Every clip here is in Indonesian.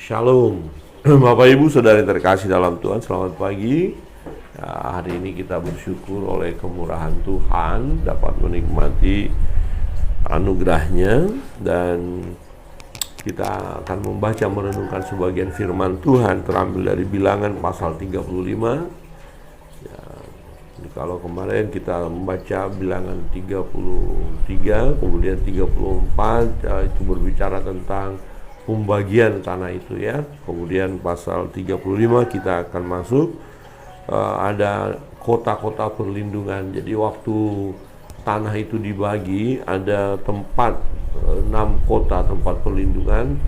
Shalom. Bapak Ibu Saudara yang terkasih dalam Tuhan, selamat pagi. Ya, hari ini kita bersyukur oleh kemurahan Tuhan dapat menikmati anugerahnya, dan kita akan membaca merenungkan sebagian firman Tuhan terambil dari Bilangan pasal 35. Ya, kalau kemarin kita membaca Bilangan 33, kemudian 34, itu berbicara tentang pembagian tanah itu ya. Kemudian pasal 35 kita akan masuk, ada kota-kota perlindungan. Jadi waktu tanah itu dibagi, ada tempat 6 kota tempat perlindungan,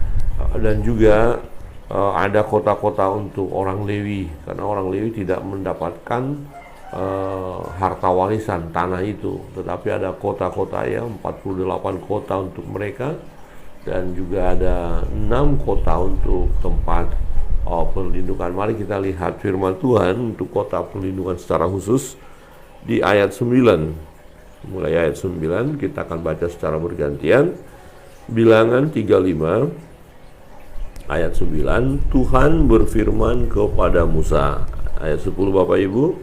dan juga ada kota-kota untuk orang Lewi, karena orang Lewi tidak mendapatkan harta warisan tanah itu, tetapi ada kota-kota ya, 48 kota untuk mereka, dan juga ada 6 kota untuk tempat perlindungan. Mari kita lihat firman Tuhan untuk kota perlindungan secara khusus di ayat 9. Mulai ayat 9 kita akan baca secara bergantian. Bilangan 35 ayat 9, Tuhan berfirman kepada Musa. Ayat 10 Bapak Ibu.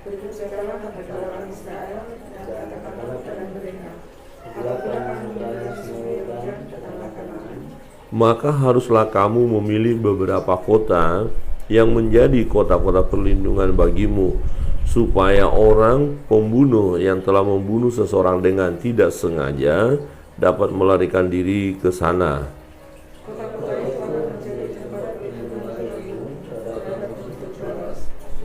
Berbicara kepada orang Israel dan katakanlah kepada mereka, apabila kamu berada di Yordan ke tanah Kanaan, maka haruslah kamu memilih beberapa kota yang menjadi kota-kota perlindungan bagimu, supaya orang pembunuh yang telah membunuh seseorang dengan tidak sengaja dapat melarikan diri ke sana. kota-kota itu akan menjadi tempat perlindungan bagimu terhadap untuk balas,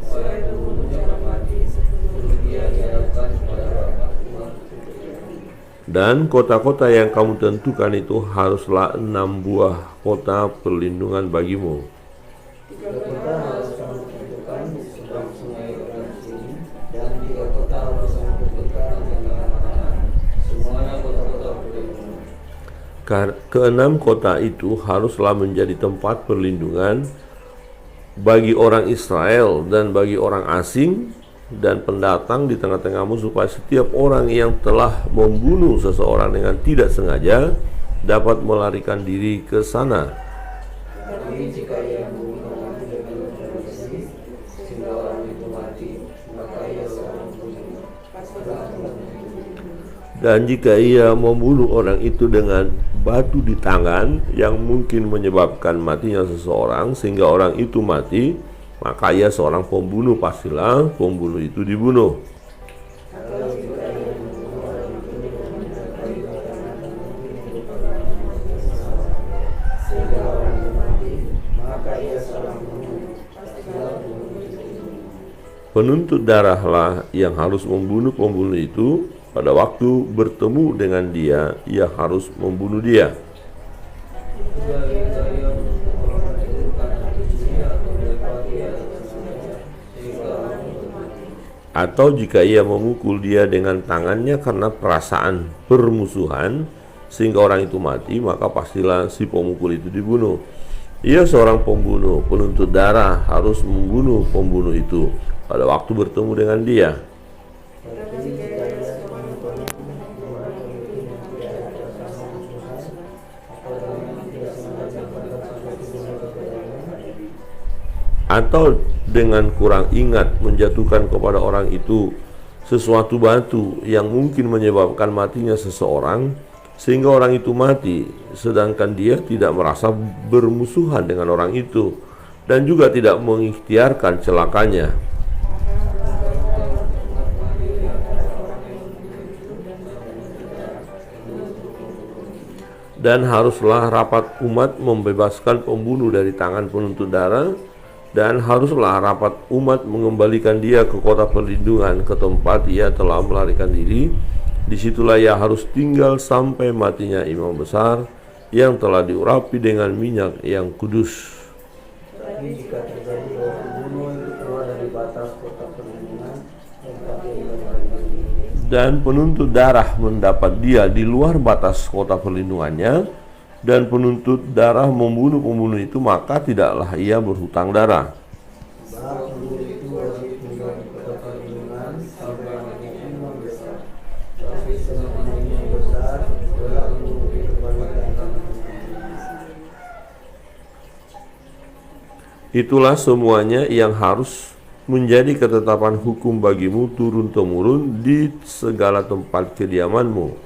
supaya pembunuh jangan mati sebelum dia dihadapkan kepada umat itu. Dan kota-kota yang kamu tentukan itu haruslah 6 buah kota perlindungan bagimu. 3 kota harus kamu tentukan di seberang sungai Yordan sini, dan 3 kota harus kamu tentukan di tanah Kanaan, semuanya kota-kota perlindungan. Keenam kota itu haruslah menjadi tempat perlindungan bagi orang Israel dan bagi orang asing dan pendatang di tengah-tengahmu, supaya setiap orang yang telah membunuh seseorang dengan tidak sengaja dapat melarikan diri ke sana. Tetapi jika ia membunuh orang dengan tradisi sehingga orang itu mati, maka ia seorang pembunuh. Dan jika ia membunuh orang itu dengan batu di tangan yang mungkin menyebabkan matinya seseorang sehingga orang itu mati, maka ia seorang pembunuh, pastilah pembunuh itu dibunuh. Atau jika ia membunuh orang itu dengan menyertai tangan sehingga orang itu mati, maka ia seorang pembunuh, pastilah pembunuh itu dibunuh. Penuntut darahlah yang harus membunuh pembunuh itu. Pada waktu bertemu dengan dia, ia harus membunuh dia. Atau jika ia memukul dia dengan tangannya karena perasaan permusuhan sehingga orang itu mati, maka pastilah si pemukul itu dibunuh. Ia seorang pembunuh, penuntut darah harus membunuh pembunuh itu pada waktu bertemu dengan dia. Atau dengan kurang ingat menjatuhkan kepada orang itu sesuatu batu yang mungkin menyebabkan matinya seseorang sehingga orang itu mati, sedangkan dia tidak merasa bermusuhan dengan orang itu dan juga tidak mengikhtiarkan celakanya. Dan haruslah rapat umat membebaskan pembunuh dari tangan penuntut darah, dan haruslah rapat umat mengembalikan dia ke kota perlindungan, ke tempat ia telah melarikan diri. Disitulah ia harus tinggal sampai matinya imam besar yang telah diurapi dengan minyak yang kudus. Tetapi jika terjadi bahwa pembunuh itu keluar dari batas kota perlindungan, tempat ia melarikan diri, dan penuntut darah mendapat dia di luar batas kota perlindungannya, dan penuntut darah membunuh pembunuh itu, maka tidaklah ia berhutang darah. bahwa pembunuh itu wajib tinggal di kota perlindungan sampai matinya imam besar. Tapi setelah matinya imam besar, boleh pembunuh dikembalikan ke tanah. Itulah semuanya yang harus menjadi ketetapan hukum bagimu turun-temurun di segala tempat kediamanmu.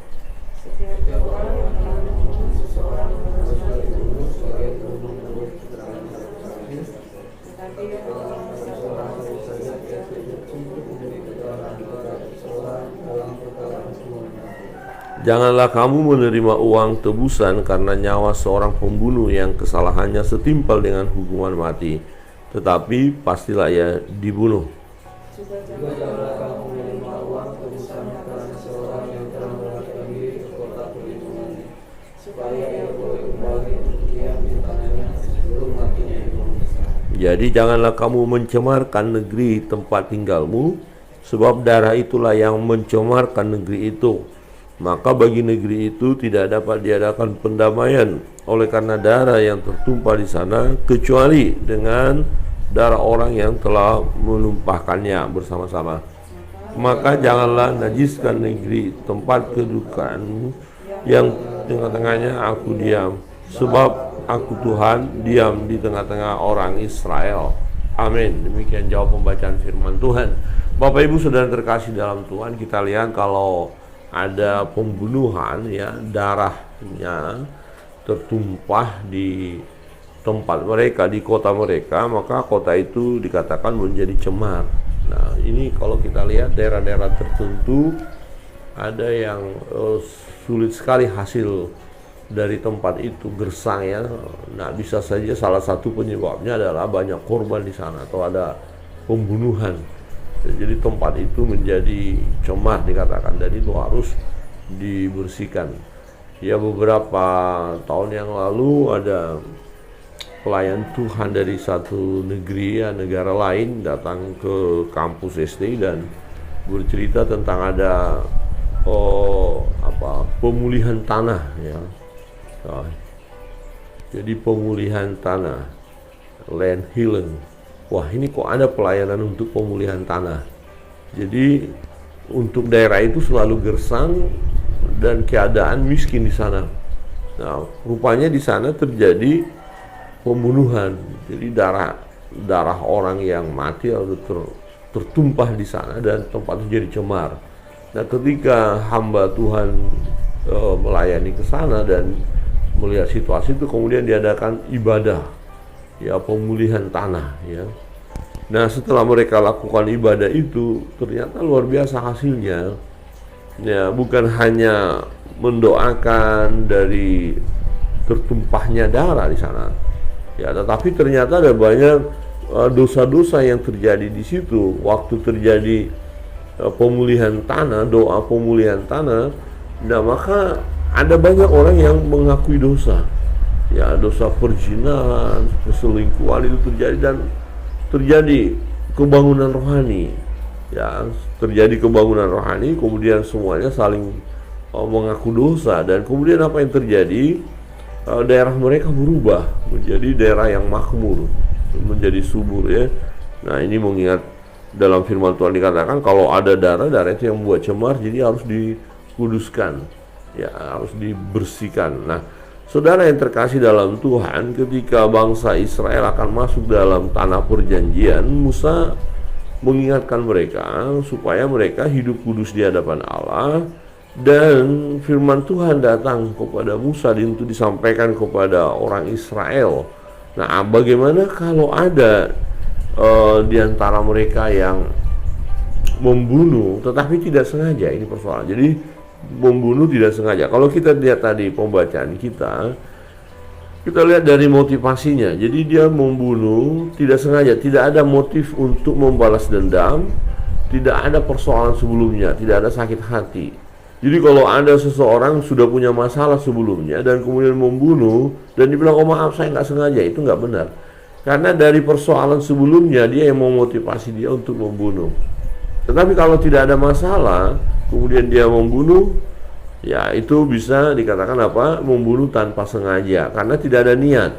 Setiap orang yang telah membunuh seseorang haruslah dibunuh sebagai pembunuh tetapi orang seseorang saja tidak cukup menjadi keterangan terhadap seseorang dalam perkara hukumannya. Janganlah kamu menerima uang tebusan karena nyawa seorang pembunuh yang kesalahannya setimpal dengan hukuman mati, tetapi pastilah ia dibunuh. Juga janganlah kamu menerima uang tebusan karena seorang yang telah melarikan diri ke kota perlindungannya, supaya ia boleh kembali untuk diam di tanahnya sebelum matinya itu. Jadi janganlah kamu mencemarkan negeri tempat tinggalmu, sebab darah itulah yang mencemarkan negeri itu. Maka bagi negeri itu tidak dapat diadakan pendamaian oleh karena darah yang tertumpah di sana, kecuali dengan darah orang yang telah menumpahkannya bersama-sama. Maka janganlah najiskan negeri tempat kedudukanmu yang tengah-tengahnya aku diam, sebab aku Tuhan diam di tengah-tengah orang Israel. Amin. Demikian jawab pembacaan firman Tuhan. Bapak Ibu Saudara terkasih dalam Tuhan, kita lihat kalau ada pembunuhan, ya, darahnya tertumpah di tempat mereka, di kota mereka, maka kota itu dikatakan menjadi cemar. Nah, ini kalau kita lihat daerah-daerah tertentu ada yang sulit sekali hasil dari tempat itu, gersang, ya. Nah, bisa saja salah satu penyebabnya adalah banyak korban di sana atau ada pembunuhan. Jadi tempat itu menjadi cemar dikatakan, dan itu harus dibersihkan. Ya, beberapa tahun yang lalu ada pelayan Tuhan dari satu negeri, ya, negara lain datang ke kampus SD dan bercerita tentang ada pemulihan tanah, ya. Nah, jadi pemulihan tanah, land healing. Wah, ini kok ada pelayanan untuk pemulihan tanah. Jadi untuk daerah itu selalu gersang dan keadaan miskin di sana. Nah, rupanya di sana terjadi pembunuhan. Jadi darah orang yang mati lalu tertumpah di sana dan tempat itu jadi cemar. Nah, ketika hamba Tuhan melayani ke sana dan melihat situasi itu, kemudian diadakan ibadah, ya, pemulihan tanah, ya. Nah, setelah mereka lakukan ibadah itu, ternyata luar biasa hasilnya. Ya, bukan hanya mendoakan dari tertumpahnya darah di sana, ya, tetapi ternyata ada banyak dosa-dosa yang terjadi di situ waktu terjadi pemulihan tanah, doa pemulihan tanah. Nah, maka ada banyak orang yang mengakui dosa. Ya, dosa perzinahan, perselingkuhan itu terjadi, dan terjadi kebangunan rohani. Ya, terjadi kebangunan rohani, kemudian semuanya saling mengaku dosa, dan kemudian apa yang terjadi? Daerah mereka berubah menjadi daerah yang makmur, menjadi subur, ya. Nah, ini mengingat dalam firman Tuhan dikatakan kalau ada darah itu yang membuat cemar, jadi harus dikuduskan, ya, harus dibersihkan. Nah, saudara yang terkasih dalam Tuhan, ketika bangsa Israel akan masuk dalam tanah perjanjian, Musa mengingatkan mereka supaya mereka hidup kudus di hadapan Allah, dan firman Tuhan datang kepada Musa untuk disampaikan kepada orang Israel. Nah, bagaimana kalau ada di antara mereka yang membunuh tetapi tidak sengaja? Ini persoalan. Jadi membunuh tidak sengaja. Kalau kita lihat tadi pembacaan kita lihat dari motivasinya. Jadi dia membunuh tidak sengaja, tidak ada motif untuk membalas dendam, tidak ada persoalan sebelumnya, tidak ada sakit hati. Jadi kalau ada seseorang sudah punya masalah sebelumnya dan kemudian membunuh dan dibilang, oh maaf saya nggak sengaja, itu nggak benar. Karena dari persoalan sebelumnya dia yang memotivasi dia untuk membunuh. Tetapi kalau tidak ada masalah kemudian dia membunuh, ya itu bisa dikatakan apa? Membunuh tanpa sengaja, karena tidak ada niat,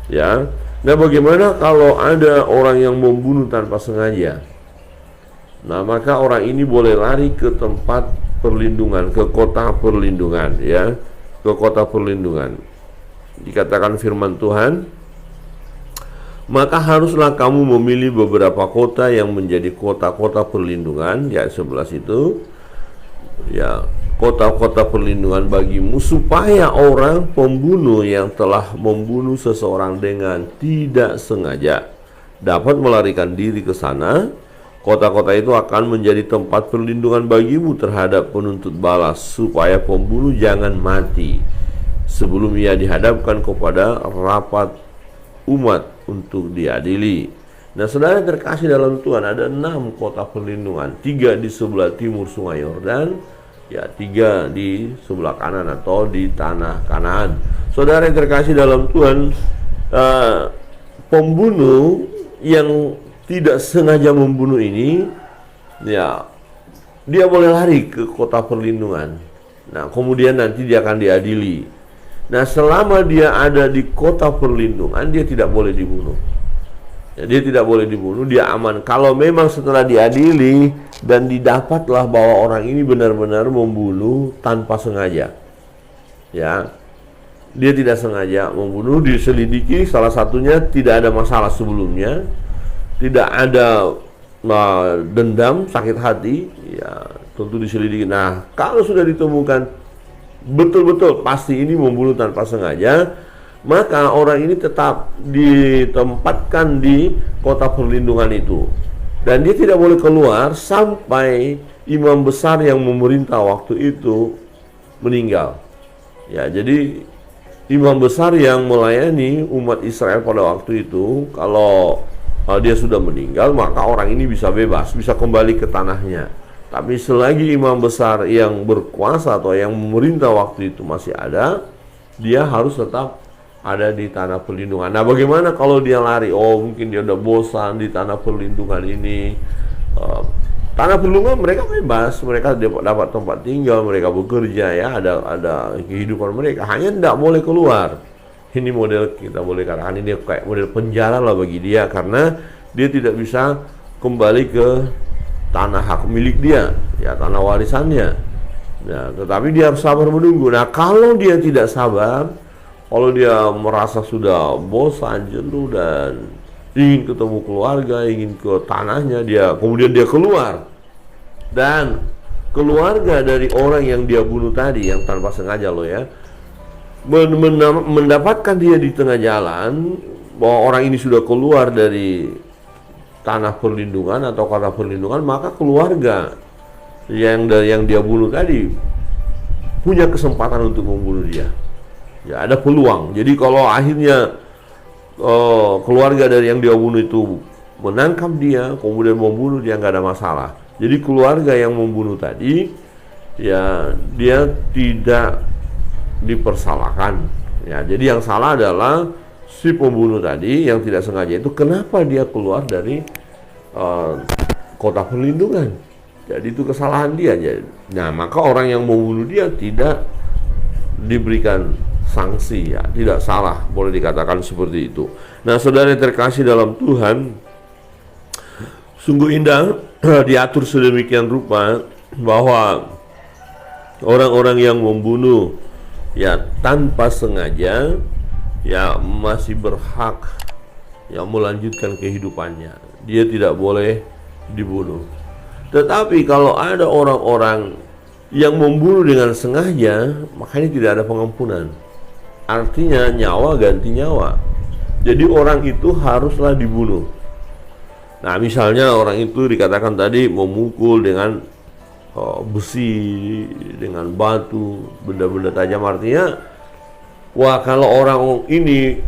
ya. Nah, bagaimana kalau ada orang yang membunuh tanpa sengaja? Nah, maka orang ini boleh lari ke tempat perlindungan, ke kota perlindungan, ya, ke kota perlindungan. Dikatakan firman Tuhan, Maka haruslah kamu memilih beberapa kota yang menjadi kota-kota perlindungan, ya 11 itu, ya kota-kota perlindungan bagimu, supaya orang pembunuh yang telah membunuh seseorang dengan tidak sengaja dapat melarikan diri ke sana. Kota-kota itu akan menjadi tempat perlindungan bagimu terhadap penuntut balas, supaya pembunuh jangan mati sebelum ia dihadapkan kepada rapat umat untuk diadili. Nah, saudara terkasih dalam Tuhan, ada 6 kota perlindungan, 3 di sebelah timur Sungai Yordan, ya 3 di sebelah kanan atau di tanah Kanaan. Saudara yang terkasih dalam Tuhan, pembunuh yang tidak sengaja membunuh ini, ya dia boleh lari ke kota perlindungan. Nah, kemudian nanti dia akan diadili. Nah, selama dia ada di kota perlindungan, dia tidak boleh dibunuh. Ya, dia tidak boleh dibunuh, dia aman. Kalau memang setelah diadili dan didapatlah bahwa orang ini benar-benar membunuh tanpa sengaja, ya, dia tidak sengaja membunuh, diselidiki, salah satunya tidak ada masalah sebelumnya, tidak ada dendam, sakit hati, ya tentu diselidiki. Nah, kalau sudah ditemukan betul-betul pasti ini membunuh tanpa sengaja, maka orang ini tetap ditempatkan di kota perlindungan itu, dan dia tidak boleh keluar sampai imam besar yang memerintah waktu itu meninggal. Ya, jadi imam besar yang melayani umat Israel pada waktu itu, kalau dia sudah meninggal, maka orang ini bisa bebas, bisa kembali ke tanahnya. Tapi selagi imam besar yang berkuasa atau yang memerintah waktu itu masih ada, dia harus tetap ada di tanah perlindungan. Nah, bagaimana kalau dia lari? Oh, mungkin dia udah bosan di tanah perlindungan ini. Tanah perlindungan mereka bebas, mereka dapat tempat tinggal, mereka bekerja, ya, ada kehidupan mereka. Hanya tidak boleh keluar. Ini model, kita boleh katakan ini kayak model penjara lah bagi dia, karena dia tidak bisa kembali ke tanah hak milik dia, ya, tanah warisannya. Nah, tetapi dia harus sabar menunggu. Nah, kalau dia tidak sabar, kalau dia merasa sudah bosan, jenuh, dan ingin ketemu keluarga, ingin ke tanahnya, kemudian dia keluar, dan keluarga dari orang yang dia bunuh tadi, yang tanpa sengaja loh ya, mendapatkan dia di tengah jalan bahwa orang ini sudah keluar dari tanah perlindungan atau kota perlindungan, maka keluarga yang dia bunuh tadi punya kesempatan untuk membunuh dia. Ya, ada peluang. Jadi kalau akhirnya keluarga dari yang dia bunuh itu menangkap dia, kemudian membunuh dia, nggak ada masalah. Jadi keluarga yang membunuh tadi, ya, dia tidak dipersalahkan. Ya, jadi yang salah adalah si pembunuh tadi yang tidak sengaja itu. Kenapa dia keluar dari kota perlindungan? Jadi itu kesalahan dia. Nah, maka orang yang membunuh dia tidak diberikan sanksi, ya, tidak salah, boleh dikatakan seperti itu. Nah, saudara yang terkasih dalam Tuhan, sungguh indah diatur sedemikian rupa bahwa orang-orang yang membunuh, ya, tanpa sengaja, ya, masih berhak, ya, melanjutkan kehidupannya. Dia tidak boleh dibunuh. Tetapi kalau ada orang-orang yang membunuh dengan sengaja, makanya tidak ada pengampunan. Artinya nyawa ganti nyawa. Jadi orang itu haruslah dibunuh. Nah, misalnya orang itu dikatakan tadi memukul dengan besi, dengan batu, benda-benda tajam. Artinya, wah, kalau orang ini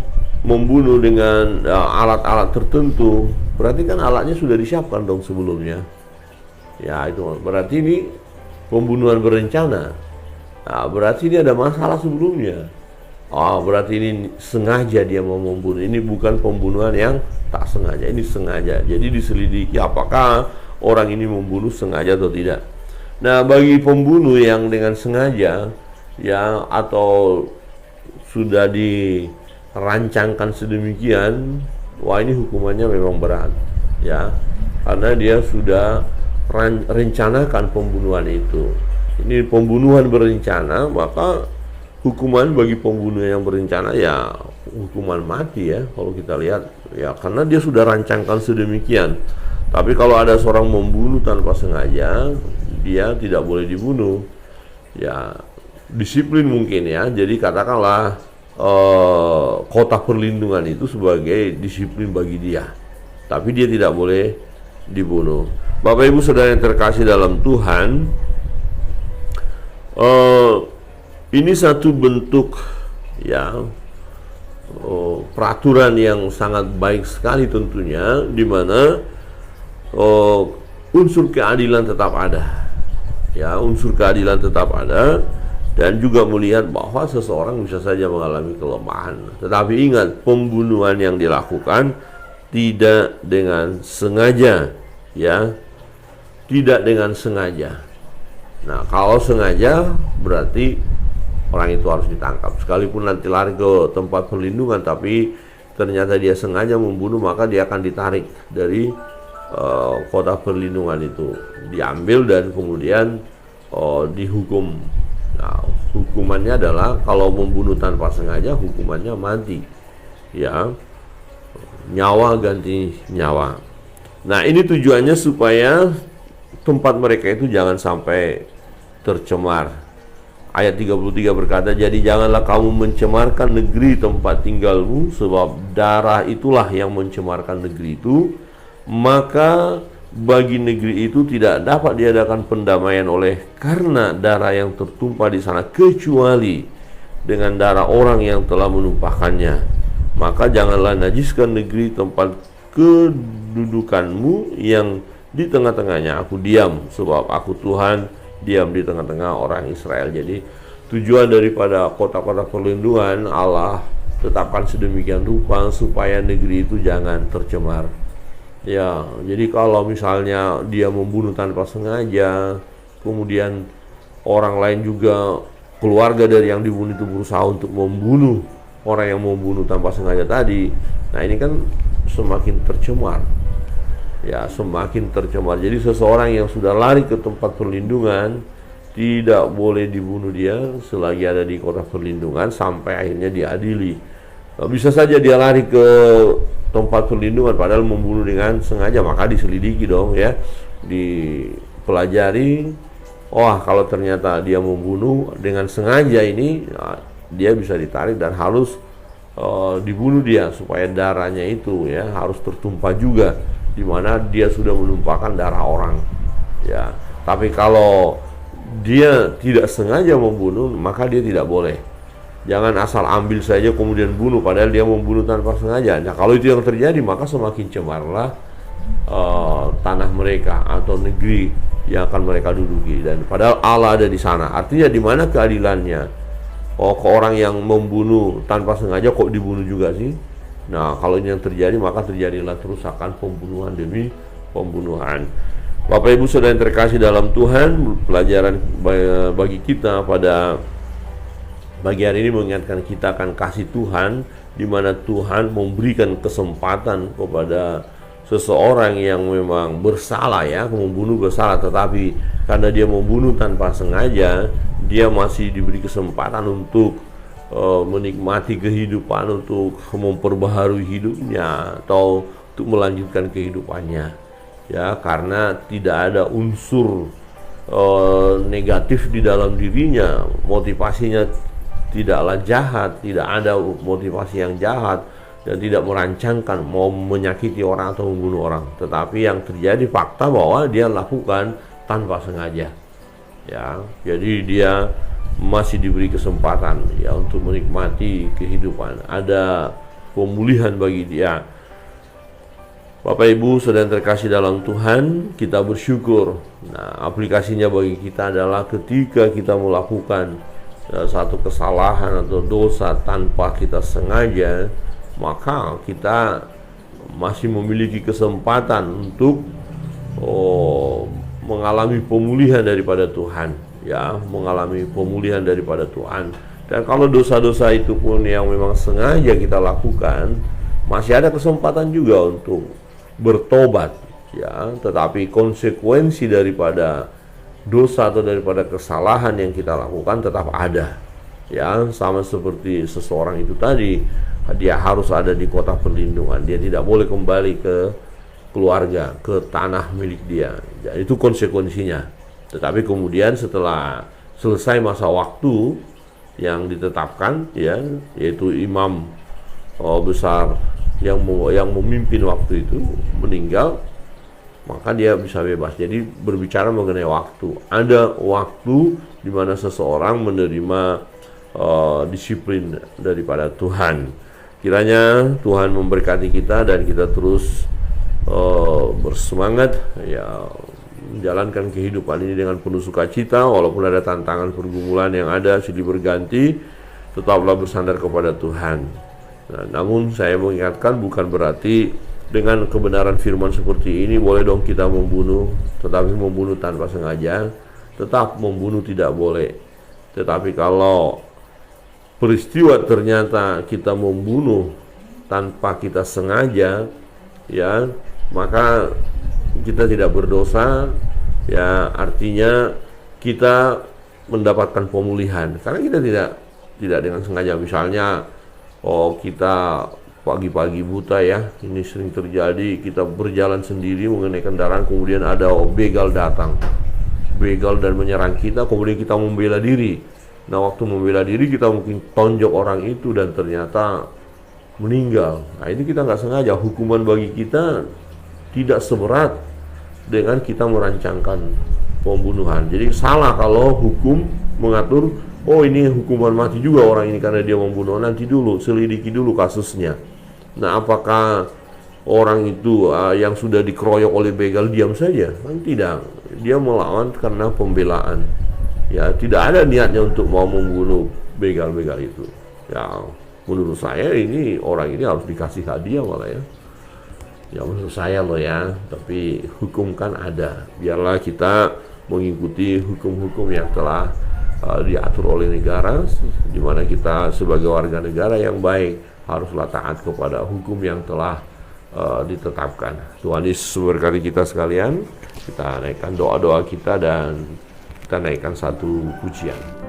membunuh dengan alat-alat tertentu, berarti kan alatnya sudah disiapkan dong sebelumnya. Ya, itu berarti ini pembunuhan berencana. Nah, berarti ini ada masalah sebelumnya. Berarti ini sengaja dia mau membunuh. Ini bukan pembunuhan yang tak sengaja, ini sengaja. Jadi diselidiki apakah orang ini membunuh sengaja atau tidak. Nah, bagi pembunuh yang dengan sengaja, ya, atau sudah dirancangkan sedemikian, wah, ini hukumannya memang berat, ya, karena dia sudah rencanakan pembunuhan itu. Ini pembunuhan berencana, maka hukuman bagi pembunuh yang berencana, ya, hukuman mati, ya, kalau kita lihat, ya, karena dia sudah rancangkan sedemikian. Tapi kalau ada seorang membunuh tanpa sengaja, dia tidak boleh dibunuh. Ya, disiplin mungkin ya. Jadi katakanlah kota perlindungan itu sebagai disiplin bagi dia, tapi dia tidak boleh dibunuh. Bapak Ibu Saudara yang terkasih dalam Tuhan, ini satu bentuk ya peraturan yang sangat baik sekali tentunya, di mana unsur keadilan tetap ada. Ya, unsur keadilan tetap ada, dan juga melihat bahwa seseorang bisa saja mengalami kelemahan. Tetapi ingat, pembunuhan yang dilakukan tidak dengan sengaja, ya, tidak dengan sengaja. Nah, kalau sengaja berarti orang itu harus ditangkap. Sekalipun nanti lari ke tempat perlindungan, tapi ternyata dia sengaja membunuh, maka dia akan ditarik dari kota perlindungan itu, diambil dan kemudian dihukum. Nah, hukumannya adalah kalau membunuh tanpa sengaja, hukumannya mati. Ya, nyawa ganti nyawa. Nah, ini tujuannya supaya tempat mereka itu jangan sampai tercemar. Ayat 33 berkata, jadi janganlah kamu mencemarkan negeri tempat tinggalmu, sebab darah itulah yang mencemarkan negeri itu. Maka bagi negeri itu tidak dapat diadakan pendamaian oleh karena darah yang tertumpah di sana, kecuali dengan darah orang yang telah menumpahkannya. Maka janganlah najiskan negeri tempat kedudukanmu yang di tengah-tengahnya aku diam, sebab aku Tuhan diam di tengah-tengah orang Israel. Jadi tujuan daripada kota-kota perlindungan Allah tetapkan sedemikian rupa supaya negeri itu jangan tercemar. Ya, jadi kalau misalnya dia membunuh tanpa sengaja, kemudian orang lain juga, keluarga dari yang dibunuh itu berusaha untuk membunuh orang yang membunuh tanpa sengaja tadi, nah ini kan semakin tercemar. Ya, semakin tercemar. Jadi seseorang yang sudah lari ke tempat perlindungan tidak boleh dibunuh dia selagi ada di kota perlindungan sampai akhirnya diadili. Bisa saja dia lari ke tempat perlindungan padahal membunuh dengan sengaja, maka diselidiki dong ya, dipelajari. Oh, kalau ternyata dia membunuh dengan sengaja ini, nah, dia bisa ditarik dan harus dibunuh dia supaya darahnya itu ya harus tertumpah juga, di mana dia sudah menumpahkan darah orang. Ya, tapi kalau dia tidak sengaja membunuh, maka dia tidak boleh. Jangan asal ambil saja kemudian bunuh padahal dia membunuh tanpa sengaja. Nah, kalau itu yang terjadi, maka semakin cemarlah tanah mereka atau negeri yang akan mereka duduki, dan padahal Allah ada di sana. Artinya di mana keadilannya? Oh, ke orang yang membunuh tanpa sengaja kok dibunuh juga sih? Nah, kalau ini yang terjadi, maka terjadilah kerusakan, pembunuhan demi pembunuhan. Bapak Ibu Saudara yang terkasih dalam Tuhan, pelajaran bagi kita pada pagi hari ini mengingatkan kita akan kasih Tuhan, di mana Tuhan memberikan kesempatan kepada seseorang yang memang bersalah ya, membunuh bersalah, tetapi karena dia membunuh tanpa sengaja, dia masih diberi kesempatan untuk menikmati kehidupan, untuk memperbaharui hidupnya atau untuk melanjutkan kehidupannya ya, karena tidak ada unsur negatif di dalam dirinya, motivasinya tidaklah jahat, tidak ada motivasi yang jahat, dan tidak merancangkan mau menyakiti orang atau membunuh orang. Tetapi yang terjadi fakta bahwa dia lakukan tanpa sengaja. Ya, jadi dia masih diberi kesempatan ya untuk menikmati kehidupan. Ada pemulihan bagi dia. Bapak Ibu Saudara yang terkasih dalam Tuhan, kita bersyukur. Nah, aplikasinya bagi kita adalah ketika kita melakukan satu kesalahan atau dosa tanpa kita sengaja, maka kita masih memiliki kesempatan untuk mengalami pemulihan daripada Tuhan ya, mengalami pemulihan daripada Tuhan. Dan kalau dosa-dosa itu pun yang memang sengaja kita lakukan, masih ada kesempatan juga untuk bertobat ya, tetapi konsekuensi daripada dosa atau daripada kesalahan yang kita lakukan tetap ada ya, sama seperti seseorang itu tadi dia harus ada di kota perlindungan, dia tidak boleh kembali ke keluarga, ke tanah milik dia. Jadi itu konsekuensinya. Tetapi kemudian setelah selesai masa waktu yang ditetapkan, ya, yaitu imam besar yang memimpin waktu itu meninggal, maka dia bisa bebas. Jadi berbicara mengenai waktu, ada waktu di mana seseorang menerima disiplin daripada Tuhan. Kiranya Tuhan memberkati kita dan kita terus bersemangat, ya, menjalankan kehidupan ini dengan penuh sukacita, walaupun ada tantangan pergumulan yang ada silih berganti, tetaplah bersandar kepada Tuhan. Nah, namun saya mengingatkan bukan berarti dengan kebenaran firman seperti ini boleh dong kita membunuh, tetapi membunuh tanpa sengaja, tetap membunuh tidak boleh. Tetapi kalau peristiwa ternyata kita membunuh tanpa kita sengaja, ya, maka kita tidak berdosa, ya, artinya kita mendapatkan pemulihan karena kita tidak dengan sengaja. Misalnya kita pagi-pagi buta, ya, ini sering terjadi, kita berjalan sendiri mengenai kendaraan, kemudian ada begal datang, begal dan menyerang kita, kemudian kita membela diri. Nah, waktu membela diri kita mungkin tonjok orang itu dan ternyata meninggal. Nah, ini kita nggak sengaja. Hukuman bagi kita tidak seberat dengan kita merancangkan pembunuhan. Jadi salah kalau hukum mengatur, oh ini hukuman mati juga orang ini karena dia membunuh. Nanti dulu, selidiki dulu kasusnya. Nah, apakah orang itu yang sudah dikeroyok oleh begal diam saja? Kan tidak. Dia melawan karena pembelaan. Ya, tidak ada niatnya untuk mau membunuh begal-begal itu. Ya, menurut saya ini orang ini harus dikasih hadiah malah, ya. Ya, menurut saya loh, ya. Tapi hukum kan ada. Biarlah kita mengikuti hukum-hukum yang telah diatur oleh negara, di mana kita sebagai warga negara yang baik haruslah taat kepada hukum yang telah ditetapkan. Tuhan Yesus memberkati kita sekalian. Kita naikkan doa-doa kita dan kita naikkan satu pujian.